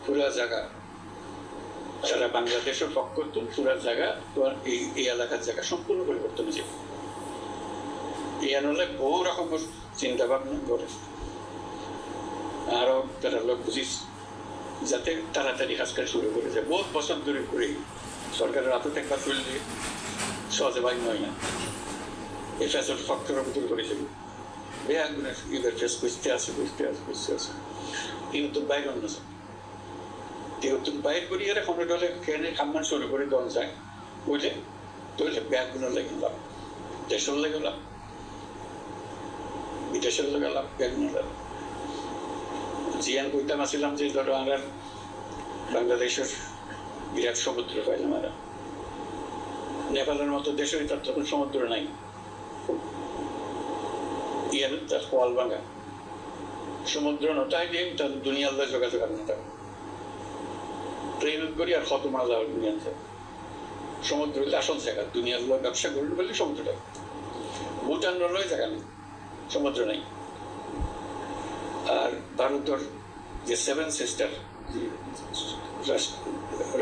পুরা জায়গা সারা বাংলাদেশের পক্ষ পুরা জায়গা তোমার এই এলাকার জায়গা সম্পূর্ণ পরিবর্তন হয়েছে। এই আনলে বহু রকমের চিন্তা ভাবনা করে আরো তারা লোক বুঝিস যাতে তাড়াতাড়ি কাজ কাজ শুরু করে যায়। বহুত বছর ধরে করে সরকারের হাতে একটা ফুল দিয়ে সহজে বাই নয় না এই ফ্যাসেল ফ্যাক্টর ভিতরে করেছিল বেআগুনের ইউদের ফেস বুঝতে আছে কিন্তু বাইর অন্য যেহেতু বাইর করি এরা কোনো ডলে খেয়ে খাম্মান শুরু করে দল যায় বুঝলে তৈলে ব্যাগগুলোর লেগে লাভ দেশের লেগে লাভ বিদেশের লেগে লাভ ব্যাগগুলোর লাভ। জিয়ান কইতাম আসছিলাম যে ধরো আমরা বাংলাদেশের বিরাট সমুদ্র পাইলাম আমরা নেপালের মতো দেশের তার তখন সমুদ্র নাই ইয়ান তার ফল ভাঙা সমুদ্র নটাই দিয়ে তার দুনিয়ার যোগাযোগ আপনার ট্রেন করি আর কত মাল যাওয়ার দুনিয়াতে সমুদ্র হলে আসল জায়গা দুনিয়ার লোক ব্যবসা করলে বলে সমুদ্রটা ভুটান রয়ে জায়গা নেই সমুদ্র নেই। আর ভারতের যে সেভেন সিস্টার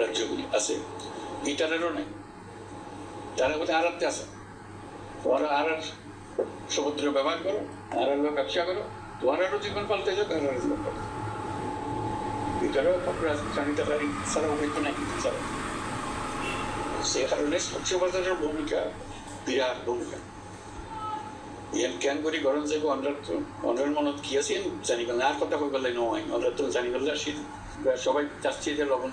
রাজ্যগুলি আছে গিটারেরও নেই তারা বলতে আড়াতে আছে তোমরা আর সমুদ্র ব্যবহার করো আর ব্যবসা করো তোমারও জীবন পাল্টে যাক আর জীবন পাল্টে গিটারও রাজধানী ছাড়া অভিজ্ঞ নাই ছাড়া সে কারণে স্বচ্ছবাজারের ভূমিকা বিরাট ভূমিকা ইয়ান ক্যান করি গরম যাইব আমরা তো অন্যের মনত কি আছে জানি না আর কথা কই বললে নয় আমরা তো জানি বললে শীত সবাই চাচ্ছি যে লবণ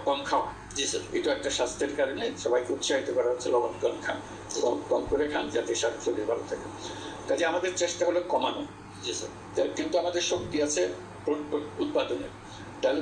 কম খাওয়া জি স্যার এটা একটা স্বাস্থ্যের কারণে সবাইকে উৎসাহিত করা হচ্ছে লবণ কম খান কম করে খান যাতে শরীর ভালো থাকে। কাজে আমাদের চেষ্টা হলো কমানো জি স্যার কিন্তু আমাদের শক্তি আছে উৎপাদনের